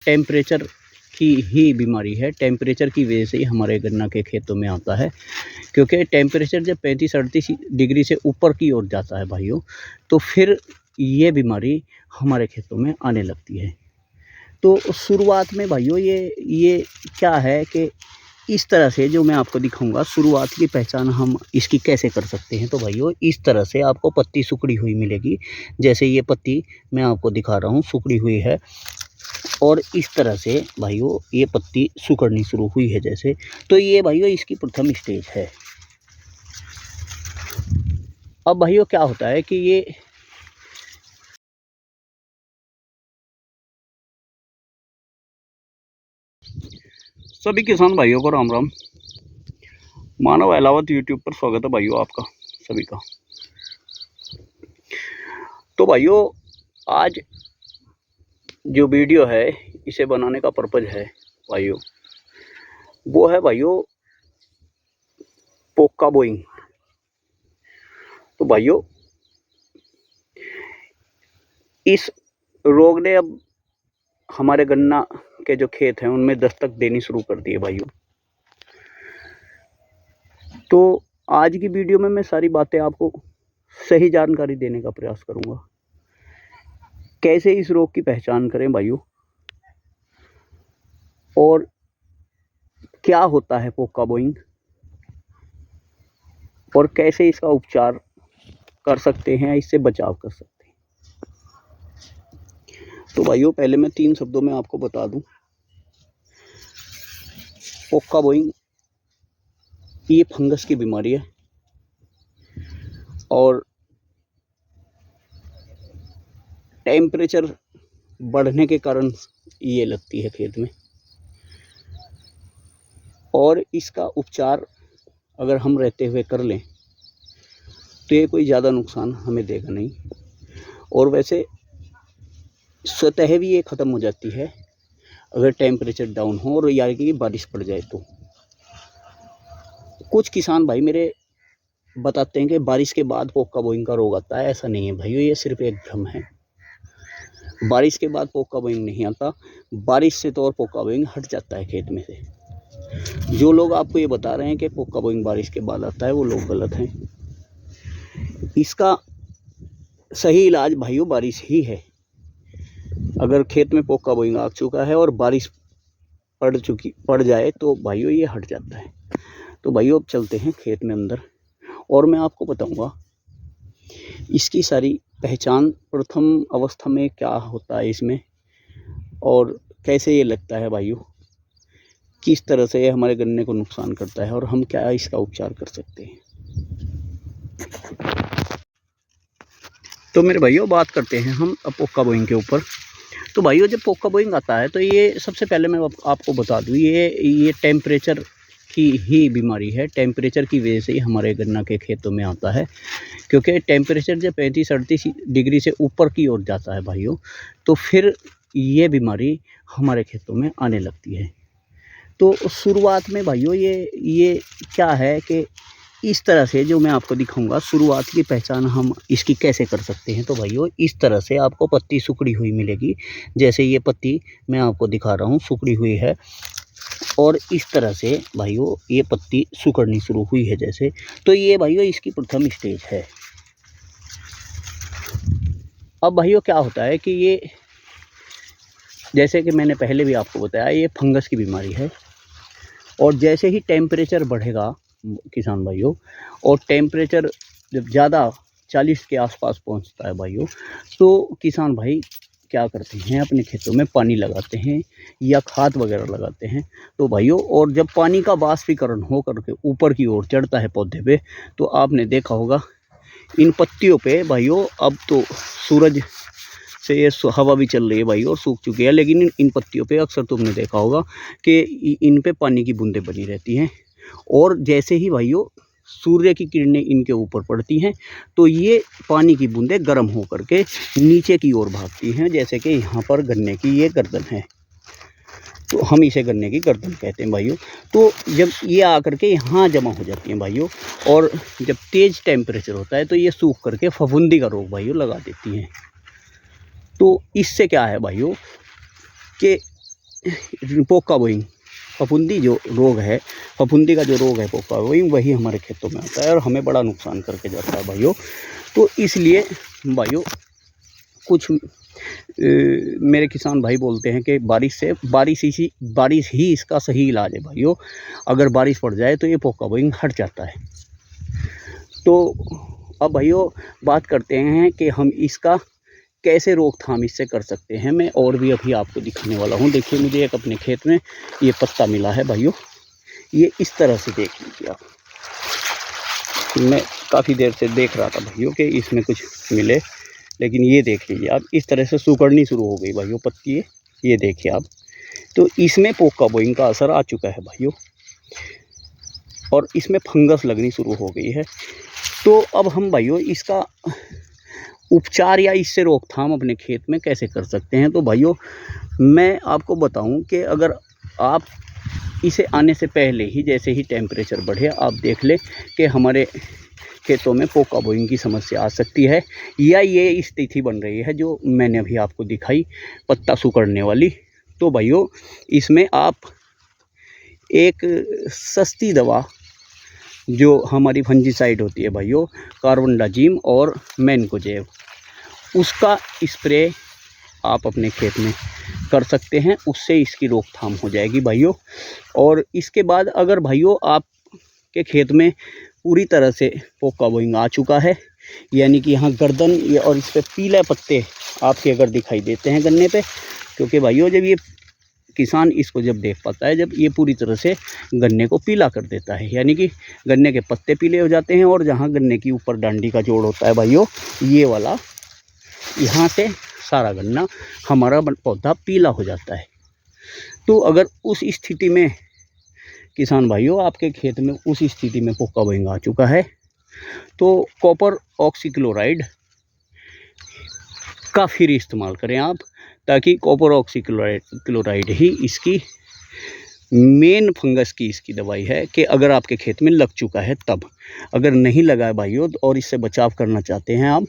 Temperature की ही बीमारी है। टेम्परेचर की वजह से ही हमारे गन्ना के खेतों में आता है, क्योंकि टेम्परेचर जब 35-38 डिग्री से ऊपर की ओर जाता है भाइयों, तो फिर ये बीमारी हमारे खेतों में आने लगती है। तो शुरुआत में भाइयों ये क्या है कि इस तरह से जो मैं आपको दिखाऊंगा, शुरुआत की पहचान हम इसकी कैसे कर सकते हैं। तो भाइयों इस तरह से आपको पत्ती सिकुड़ी हुई मिलेगी, जैसे ये पत्ती मैं आपको दिखा रहा हूँ सिकुड़ी हुई है, और इस तरह से भाइयों ये पत्ती सिकुड़नी शुरू हुई है जैसे। तो ये भाइयों इसकी प्रथम स्टेज है। अब भाइयों क्या होता है कि ये सभी किसान भाइयों को राम राम। मानव अहलावत यूट्यूब पर स्वागत है भाइयों आपका सभी का। तो भाइयों आज जो वीडियो है इसे बनाने का पर्पज है भाइयों, वो है भाइयों पोक्का बोइंग। तो भाइयों इस रोग ने अब हमारे गन्ना के जो खेत हैं उनमें दस्तक देनी शुरू कर दी है भाइयों। तो आज की वीडियो में मैं सारी बातें आपको सही जानकारी देने का प्रयास करूंगा। कैसे इस रोग की पहचान करें भाइयों, और क्या होता है पोक्का बोइंग, और कैसे इसका उपचार कर सकते हैं, इससे बचाव कर सकते हैं। तो भाइयों पहले मैं 3 शब्दों में आपको बता दूं, पोक्का बोइंग ये फंगस की बीमारी है, और टेम्परेचर बढ़ने के कारण ये लगती है खेत में। और इसका उपचार अगर हम रहते हुए कर लें तो ये कोई ज़्यादा नुकसान हमें देगा नहीं, और वैसे स्वतः भी ये ख़त्म हो जाती है अगर टेम्परेचर डाउन हो और यानी कि बारिश पड़ जाए। तो कुछ किसान भाई मेरे बताते हैं कि बारिश के बाद पोक्का बोइंग का रोग आता है। ऐसा नहीं है भाइयों, ये सिर्फ एक भ्रम है। बारिश के बाद पोक्का बोइंग नहीं आता, बारिश से तो और पोक्का बोइंग हट जाता है खेत में से। जो लोग आपको ये बता रहे हैं कि पोक्का बोइंग बारिश के बाद आता है, वो लोग गलत हैं। इसका सही इलाज भाइयों बारिश ही है। अगर खेत में पोक्का बोइंग आ चुका है और बारिश पड़ जाए तो भाइयों ये हट जाता है। तो भाइयों अब चलते हैं खेत में अंदर, और मैं आपको बताऊंगा इसकी सारी पहचान प्रथम अवस्था में क्या होता है इसमें, और कैसे ये लगता है भाइयों, किस तरह से ये हमारे गन्ने को नुकसान करता है, और हम क्या इसका उपचार कर सकते हैं। तो मेरे भाइयों बात करते हैं हम पोक्का बोइंग के ऊपर। तो भाइयों जब पोक्का बोइंग आता है तो ये सबसे पहले मैं आपको बता दूं, ये टेम्परेचर की ही बीमारी है। टेम्परेचर की वजह से ही हमारे गन्ना के खेतों में आता है, क्योंकि टेम्परेचर जब 35-38 डिग्री से ऊपर की ओर जाता है भाइयों, तो फिर ये बीमारी हमारे खेतों में आने लगती है। तो शुरुआत में भाइयों ये क्या है कि इस तरह से जो मैं आपको दिखाऊंगा, शुरुआत की पहचान हम इसकी कैसे कर सकते हैं। तो भाइयों इस तरह से आपको पत्ती सिकुड़ी हुई मिलेगी, जैसे ये पत्ती मैं आपको दिखा रहा हूँ सिकुड़ी हुई है, और इस तरह से भाइयों ये पत्ती सिकुड़नी शुरू हुई है जैसे। तो ये भाइयों इसकी प्रथम स्टेज है। अब भाइयों क्या होता है कि ये, जैसे कि मैंने पहले भी आपको बताया, ये फंगस की बीमारी है, और जैसे ही टेम्परेचर बढ़ेगा किसान भाइयों, और टेम्परेचर जब ज़्यादा 40 के आसपास पहुंचता है भाइयों, तो किसान भाई क्या करते हैं, अपने खेतों में पानी लगाते हैं या खाद वगैरह लगाते हैं। तो भाइयों और जब पानी का वाष्पीकरण हो करके ऊपर की ओर चढ़ता है पौधे पे, तो आपने देखा होगा इन पत्तियों पे भाइयों, अब तो सूरज से ये हवा भी चल रही है भाई और सूख चुकी है, लेकिन इन पत्तियों पे अक्सर तुमने देखा होगा कि इन पे पानी की बूंदें बनी रहती हैं। और जैसे ही भाइयों सूर्य की किरणें इनके ऊपर पड़ती हैं, तो ये पानी की बूंदें गर्म हो करके नीचे की ओर भागती हैं, जैसे कि यहाँ पर गन्ने की ये गर्दन है, तो हम इसे गन्ने की गर्दन कहते हैं भाइयों। तो जब ये आकर के यहाँ जमा हो जाती हैं भाइयों, और जब तेज़ टेम्परेचर होता है तो ये सूख करके फफूंदी का रोग भाइयों लगा देती हैं। तो इससे क्या है भाइयों कि पोका बोइंग फफूंदी जो रोग है, फफूंदी का जो रोग है पोका बोइंग, वही हमारे खेतों में आता है और हमें बड़ा नुकसान करके जाता है भाइयों। तो इसलिए भाइयों कुछ मेरे किसान भाई बोलते हैं कि बारिश ही इसका सही इलाज है भाइयों। अगर बारिश पड़ जाए तो ये पोका बोइंग हट जाता है। तो अब भाइयों बात करते हैं कि हम इसका कैसे रोकथाम इससे कर सकते हैं। मैं और भी अभी आपको दिखाने वाला हूँ। देखिए मुझे एक अपने खेत में ये पत्ता मिला है भाइयों, ये इस तरह से देख लीजिए आप। मैं काफ़ी देर से देख रहा था भाइयों कि इसमें कुछ मिले, लेकिन ये देख लीजिए आप, इस तरह से सुकड़नी शुरू हो गई भाइयों पत्ती। ये देखिए आप, तो इसमें पोका बोइंग का असर आ चुका है भाइयों और इसमें फंगस लगनी शुरू हो गई है। तो अब हम भाइयों इसका उपचार या इससे रोकथाम अपने खेत में कैसे कर सकते हैं। तो भाइयों मैं आपको बताऊं कि अगर आप इसे आने से पहले ही, जैसे ही टेम्परेचर बढ़े, आप देख लें कि हमारे खेतों में पोका बोइंग की समस्या आ सकती है या ये स्थिति बन रही है जो मैंने अभी आपको दिखाई, पत्ता सुकड़ने वाली। तो भाइयों इसमें आप एक सस्ती दवा जो हमारी फंजीसाइड होती है भाइयों, कार्बनडाजिम और मैनकोजेब, उसका स्प्रे आप अपने खेत में कर सकते हैं। उससे इसकी रोकथाम हो जाएगी भाइयों। और इसके बाद अगर भाइयों आपके खेत में पूरी तरह से पोका बोइंग आ चुका है, यानी कि यहाँ गर्दन और इस पर पीले पत्ते आपके अगर दिखाई देते हैं गन्ने पे, क्योंकि भाइयों जब ये किसान इसको जब देख पाता है, जब ये पूरी तरह से गन्ने को पीला कर देता है, यानी कि गन्ने के पत्ते पीले हो जाते हैं और जहाँ गन्ने की ऊपर डांडी का जोड़ होता है भाइयों, ये वाला, यहाँ से सारा गन्ना हमारा पौधा पीला हो जाता है। तो अगर उस स्थिति में किसान भाइयों आपके खेत में उस स्थिति में पोका बोइंग आ चुका है, तो कॉपर ऑक्सीक्लोराइड का फिर इस्तेमाल करें आप, ताकि कॉपर ऑक्सीक्लोराइड ही इसकी मेन फंगस की इसकी दवाई है कि अगर आपके खेत में लग चुका है तब। अगर नहीं लगा है भाइयों और इससे बचाव करना चाहते हैं आप,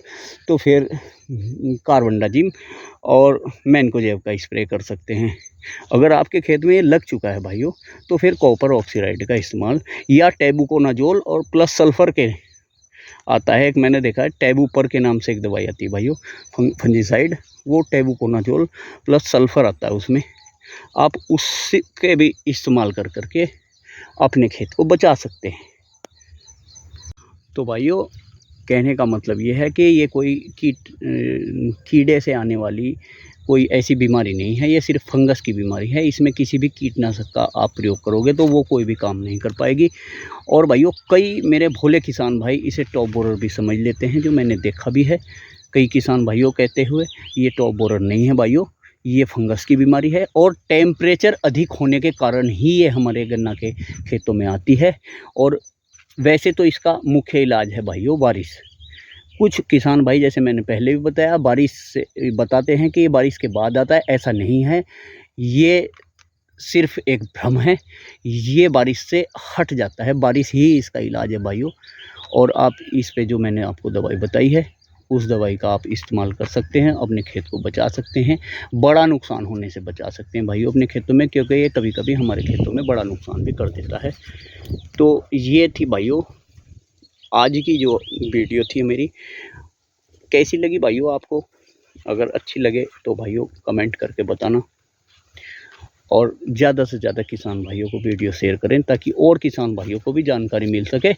तो फिर कार्बनडाजिम और मैनकोजेब का स्प्रे कर सकते हैं। अगर आपके खेत में ये लग चुका है भाइयों, तो फिर कॉपर ऑक्सीराइड का इस्तेमाल या टेबुकोनाजोल और प्लस सल्फ़र के आता है एक, मैंने देखा है टैबूपर के नाम से एक दवाई आती है भाइयों फंजीसाइड, वो टेबुकोनाजोल प्लस सल्फ़र आता है उसमें, आप उसके भी इस्तेमाल कर करके अपने खेत को बचा सकते हैं। तो भाइयों कहने का मतलब ये है कि ये कोई कीड़े से आने वाली कोई ऐसी बीमारी नहीं है, ये सिर्फ फंगस की बीमारी है। इसमें किसी भी कीटनाशक का आप प्रयोग करोगे तो वो कोई भी काम नहीं कर पाएगी। और भाइयों कई मेरे भोले किसान भाई इसे टॉप बोरर भी समझ लेते हैं, जो मैंने देखा भी है कई किसान भाइयों कहते हुए। ये टॉप बोरर नहीं है भाइयों, ये फंगस की बीमारी है और टेम्परेचर अधिक होने के कारण ही ये हमारे गन्ना के खेतों में आती है। और वैसे तो इसका मुख्य इलाज है भाइयों बारिश। कुछ किसान भाई, जैसे मैंने पहले भी बताया, बारिश से बताते हैं कि ये बारिश के बाद आता है, ऐसा नहीं है, ये सिर्फ एक भ्रम है। ये बारिश से हट जाता है, बारिश ही इसका इलाज है भाइयों। और आप इस पे जो मैंने आपको दवाई बताई है, उस दवाई का आप इस्तेमाल कर सकते हैं, अपने खेत को बचा सकते हैं, बड़ा नुकसान होने से बचा सकते हैं भाइयों अपने खेतों में, क्योंकि ये कभी कभी हमारे खेतों में बड़ा नुकसान भी कर देता है। तो ये थी भाइयों आज की जो वीडियो थी मेरी। कैसी लगी भाइयों आपको? अगर अच्छी लगे तो भाइयों कमेंट करके बताना, और ज़्यादा से ज़्यादा किसान भाइयों को वीडियो शेयर करें, ताकि और किसान भाइयों को भी जानकारी मिल सके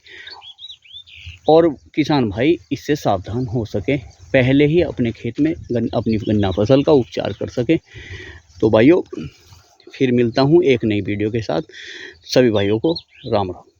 और किसान भाई इससे सावधान हो सके, पहले ही अपने खेत में अपनी गन्ना फसल का उपचार कर सकें। तो भाइयों फिर मिलता हूँ एक नई वीडियो के साथ। सभी भाइयों को राम राम।